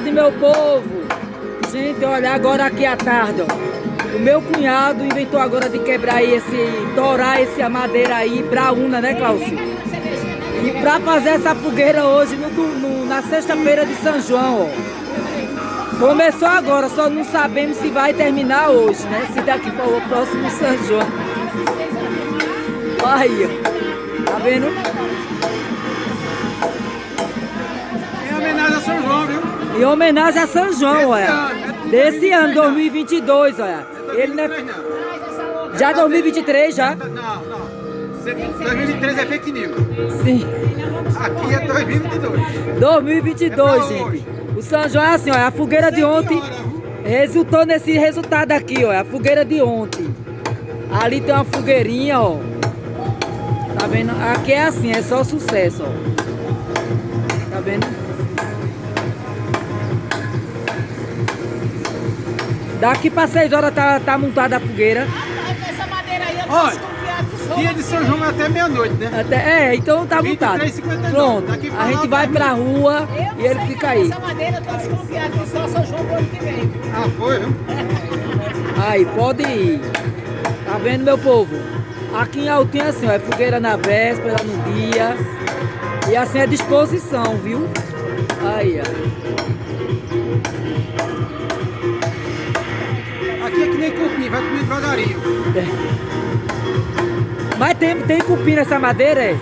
tarde, meu povo. Gente, olha, agora aqui à tarde, ó. O meu cunhado inventou agora de quebrar aí dourar essa madeira aí, braúna, né, Cláudio? E pra fazer essa fogueira hoje, na sexta-feira de São João, ó. Começou agora, só não sabemos se vai terminar hoje, né? Se daqui para o próximo São João. Aí, ó. Tá vendo? Em homenagem a São João, viu? Em homenagem a São João, olha. Desse ano, 2022, olha. Ele não é... Já 2023, já? Não. 2023 é fake news. Sim. Aqui é 2022. 2022, gente. O São João é assim, ó. A fogueira de ontem resultou nesse resultado aqui, ó. A fogueira de ontem. Ali tem uma fogueirinha, ó. Tá vendo? Aqui é assim, é só sucesso, ó. Tá vendo? Daqui para 6 horas tá montada a fogueira. Essa madeira aí eu tô Olha, desconfiado que sou. dia de São João é até meia-noite, né? Então tá montado. 23h59. Pronto. Daqui pra A lá gente vai pra rua Eu e ele sei fica que aí. essa madeira eu tô desconfiado que só São João pro ano que vem. Ah, foi, viu? Aí, pode ir. Tá vendo, meu povo? Aqui em Altinha, assim, ó, é fogueira na véspera, no dia. E assim é disposição, viu? Aí, ó. Aqui é que nem cupim, vai comer devagarinho. Mas tem cupim nessa madeira, é?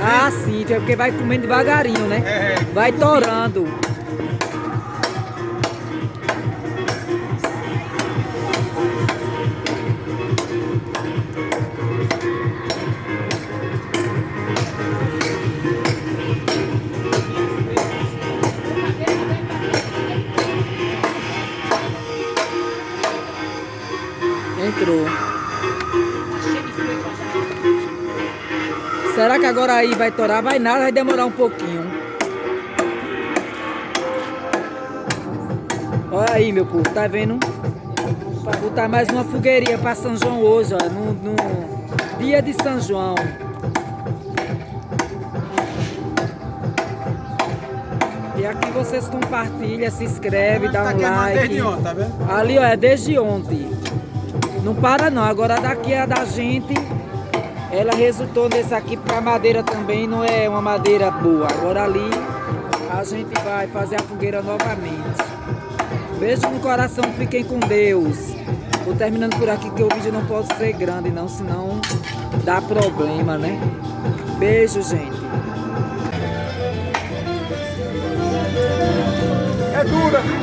Ah, sim, é porque vai comendo devagarinho, né? É. Vai torando. Entrou. Será que agora aí vai torar? Vai nada, vai demorar um pouquinho. Olha aí, meu povo, tá vendo? Pra botar mais uma fogueirinha pra São João hoje, ó, no dia de São João. E aqui vocês compartilham, se inscrevem, dá um like. Desde ontem, tá vendo? Ali, ó, é desde ontem. Não para não, agora daqui é da gente. Ela resultou nesse aqui, porque a madeira também não é uma madeira boa. Agora ali a gente vai fazer a fogueira novamente. Beijo no coração, fiquem com Deus. Vou terminando por aqui que o vídeo não pode ser grande não, senão dá problema, né? Beijo, gente. É dura, viu?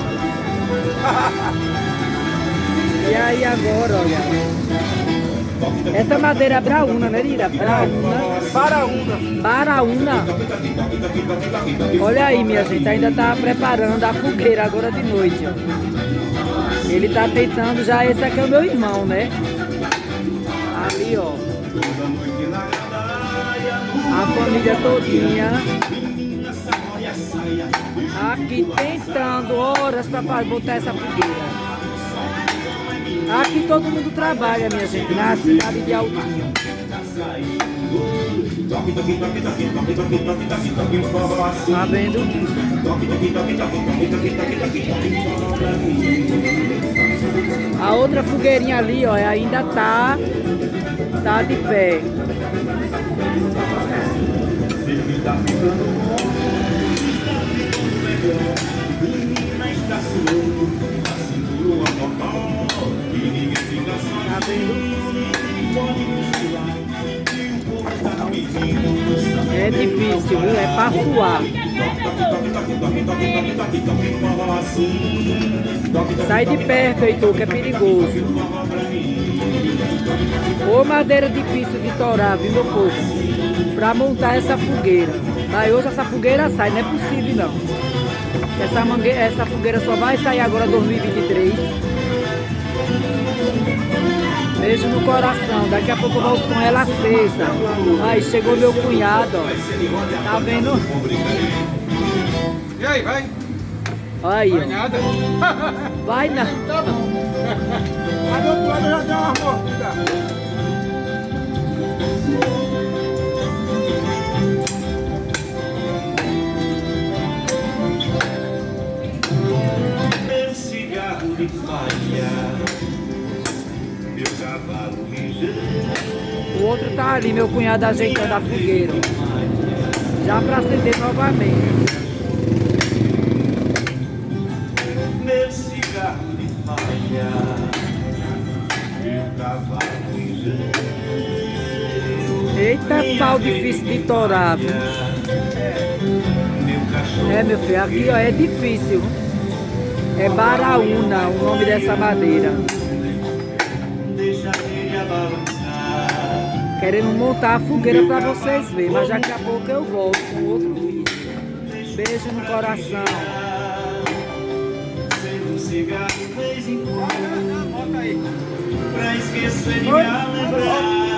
E aí agora, olha. Essa madeira é braúna, né, Lira? Braúna. Baraúna. Olha aí, minha gente, ainda tá preparando a fogueira agora de noite, ó. Ele tá tentando já, esse aqui é o meu irmão, né? Ali, ó. A família todinha. Aqui tentando horas pra botar essa fogueira. Aqui todo mundo trabalha, minha gente, na cidade de Altinha. Tá vendo? A outra fogueirinha ali, ó, ainda tá de pé. Tá vendo? É difícil, viu? É pra suar. Sai de perto, Heitor, que é perigoso. Ô, madeira difícil de torar, viu, meu povo? Pra montar essa fogueira. Aí hoje essa fogueira sai, não é possível não. Essa fogueira só vai sair agora 2023. Beijo no coração. Daqui a pouco eu volto com ela acesa. Aí chegou meu cunhado, ó. Tá vendo? E aí, vai? Aí, Vai ó. nada. Vai não. Tá bom. Aí do outro lado já deu uma mordida. desmaia, meu cavalo ligeiro. O outro tá ali, meu cunhado ajeitando a fogueira. Já pra acender novamente. Meu cigarro desmaia, meu cavalo ligeiro. Eita, pau difícil de torar, viu? Meu cachorro É, meu filho, aqui ó, é difícil. É baraúna o nome dessa madeira. deixa ele balançar. Querendo montar a fogueira pra vocês verem, mas daqui a pouco eu volto com outro vídeo. Beijo no coração. Sendo um cigarro de vez em quando, Bota aí. pra esquecer de me lembrar.